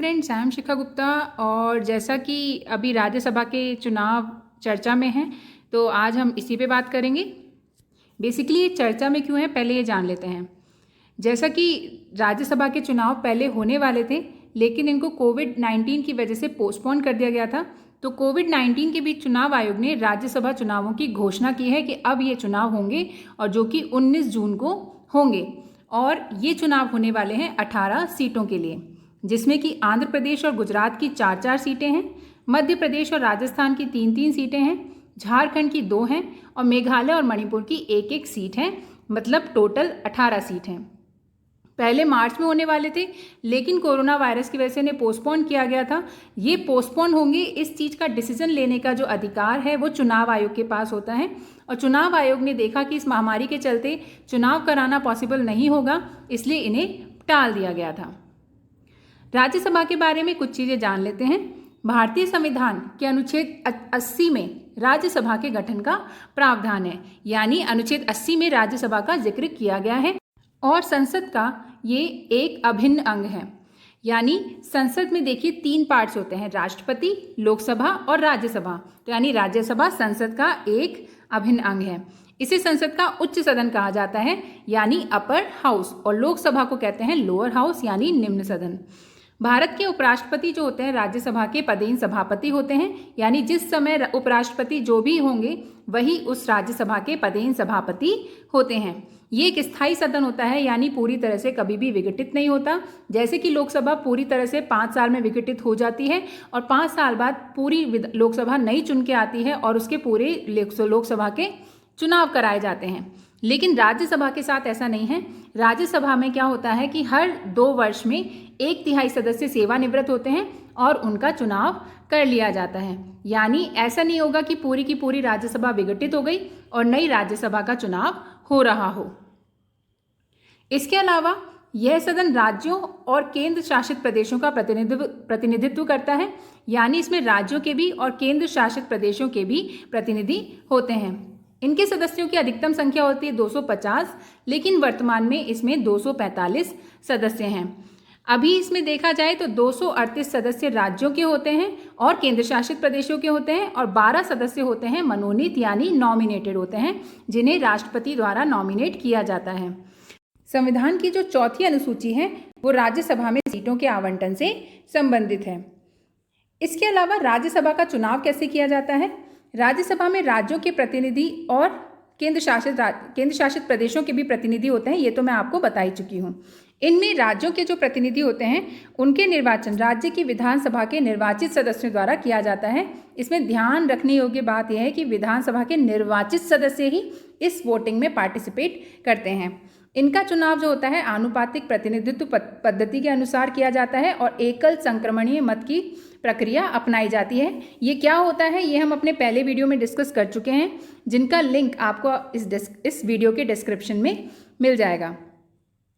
Friends, I am शिखा गुप्ता। और जैसा कि अभी राज्यसभा के चुनाव चर्चा में हैं, तो आज हम इसी पे बात करेंगे। बेसिकली ये चर्चा में क्यों है, पहले ये जान लेते हैं। जैसा कि राज्यसभा के चुनाव पहले होने वाले थे, लेकिन इनको कोविड-19 की वजह से पोस्टपोन कर दिया गया था। तो कोविड-19 के बीच चुनाव आयोग ने राज्यसभा चुनावों की घोषणा की है कि अब ये चुनाव होंगे, और जो कि 19 जून को होंगे। और ये चुनाव होने वाले हैं 18 सीटों के लिए, जिसमें कि आंध्र प्रदेश और गुजरात की 4-4 सीटें हैं, मध्य प्रदेश और राजस्थान की 3-3 सीटें हैं, झारखंड की 2 हैं और मेघालय और मणिपुर की 1-1 सीट है। मतलब टोटल 18 सीट हैं। पहले मार्च में होने वाले थे, लेकिन कोरोना वायरस की वजह से इन्हें पोस्टपोन किया गया था। ये पोस्टपोन होंगे, इस चीज़ का डिसीजन लेने का जो अधिकार है वो चुनाव आयोग के पास होता है। और चुनाव आयोग ने देखा कि इस महामारी के चलते चुनाव कराना पॉसिबल नहीं होगा, इसलिए इन्हें टाल दिया गया था। राज्यसभा के बारे में कुछ चीज़ें जान लेते हैं। भारतीय संविधान के अनुच्छेद 80 में राज्यसभा के गठन का प्रावधान है, यानी अनुच्छेद 80 में राज्यसभा का जिक्र किया गया है। और संसद का ये एक अभिन्न अंग है, यानी संसद में देखिए 3 पार्ट्स होते हैं, राष्ट्रपति, लोकसभा और राज्यसभा। तो यानी राज्यसभा संसद का एक अभिन्न अंग है। इसे संसद का उच्च सदन कहा जाता है, यानी अपर हाउस, और लोकसभा को कहते हैं लोअर हाउस, यानी निम्न सदन। भारत के उपराष्ट्रपति जो होते हैं राज्यसभा के पदेन सभापति होते हैं, यानी जिस समय उपराष्ट्रपति जो भी होंगे वही उस राज्यसभा के पदेन सभापति होते हैं। ये एक स्थायी सदन होता है, यानी पूरी तरह से कभी भी विघटित नहीं होता। जैसे कि लोकसभा पूरी तरह से 5 साल में विघटित हो जाती है और 5 साल बाद पूरी लोकसभा नई चुन के आती है और उसके पूरे लोकसभा के चुनाव कराए जाते हैं। लेकिन राज्यसभा के साथ ऐसा नहीं है। राज्यसभा में क्या होता है कि हर 2 वर्ष में 1/3 सदस्य सेवानिवृत्त होते हैं और उनका चुनाव कर लिया जाता है। यानी ऐसा नहीं होगा कि पूरी की पूरी राज्यसभा विघटित हो गई और नई राज्यसभा का चुनाव हो रहा हो। इसके अलावा यह सदन राज्यों और केंद्र शासित प्रदेशों का प्रतिनिधित्व करता है, यानी इसमें राज्यों के भी और केंद्र शासित प्रदेशों के भी प्रतिनिधि होते हैं। इनके सदस्यों की अधिकतम संख्या होती है 250, लेकिन वर्तमान में इसमें 245 सदस्य हैं। अभी इसमें देखा जाए तो 238 सदस्य राज्यों के होते हैं और केंद्र शासित प्रदेशों के होते हैं, और 12 सदस्य होते हैं मनोनीत, यानी नॉमिनेटेड होते हैं, जिन्हें राष्ट्रपति द्वारा नॉमिनेट किया जाता है। संविधान की जो 4थी अनुसूची है वो राज्यसभा में सीटों के आवंटन से संबंधित है। इसके अलावा राज्यसभा का चुनाव कैसे किया जाता है? राज्यसभा में राज्यों के प्रतिनिधि और केंद्र शासित प्रदेशों के भी प्रतिनिधि होते हैं, ये तो मैं आपको बता ही चुकी हूँ। इनमें राज्यों के जो प्रतिनिधि होते हैं उनके निर्वाचन राज्य की विधानसभा के निर्वाचित सदस्यों द्वारा किया जाता है। इसमें ध्यान रखने योग्य बात यह है कि विधानसभा के निर्वाचित सदस्य ही इस वोटिंग में पार्टिसिपेट करते हैं। इनका चुनाव जो होता है आनुपातिक प्रतिनिधित्व पद्धति के अनुसार किया जाता है और एकल संक्रमणीय मत की प्रक्रिया अपनाई जाती है। ये क्या होता है ये हम अपने पहले वीडियो में डिस्कस कर चुके हैं, जिनका लिंक आपको इस वीडियो के डिस्क्रिप्शन में मिल जाएगा।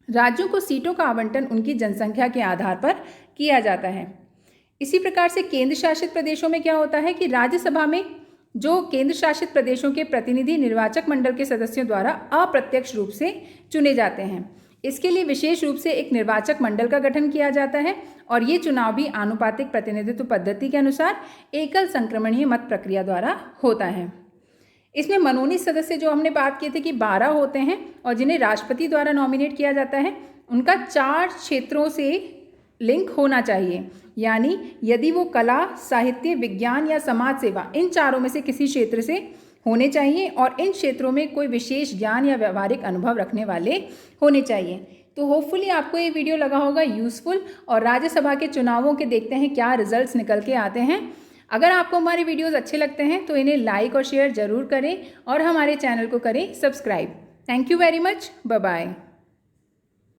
राज्यों को सीटों का आवंटन उनकी जनसंख्या के आधार पर किया जाता है। इसी प्रकार से केंद्र शासित प्रदेशों में क्या होता है कि राज्यसभा में जो केंद्र शासित प्रदेशों के प्रतिनिधि निर्वाचक मंडल के सदस्यों द्वारा अप्रत्यक्ष रूप से चुने जाते हैं। इसके लिए विशेष रूप से एक निर्वाचक मंडल का गठन किया जाता है और ये चुनाव भी आनुपातिक प्रतिनिधित्व पद्धति के अनुसार एकल संक्रमणीय मत प्रक्रिया द्वारा होता है। इसमें मनोनीत सदस्य जो हमने बात की थी कि 12 होते हैं और जिन्हें राष्ट्रपति द्वारा नॉमिनेट किया जाता है, उनका 4 क्षेत्रों से लिंक होना चाहिए। यानी यदि वो कला, साहित्य, विज्ञान या समाज सेवा, इन चारों में से किसी क्षेत्र से होने चाहिए और इन क्षेत्रों में कोई विशेष ज्ञान या व्यवहारिक अनुभव रखने वाले होने चाहिए। तो होपफुली आपको ये वीडियो लगा होगा यूज़फुल, और राज्यसभा के चुनावों के देखते हैं क्या रिजल्ट्स निकल के आते हैं। अगर आपको हमारे वीडियोस अच्छे लगते हैं तो इन्हें लाइक और शेयर ज़रूर करें और हमारे चैनल को करें subscribe. Thank you very much. Bye bye.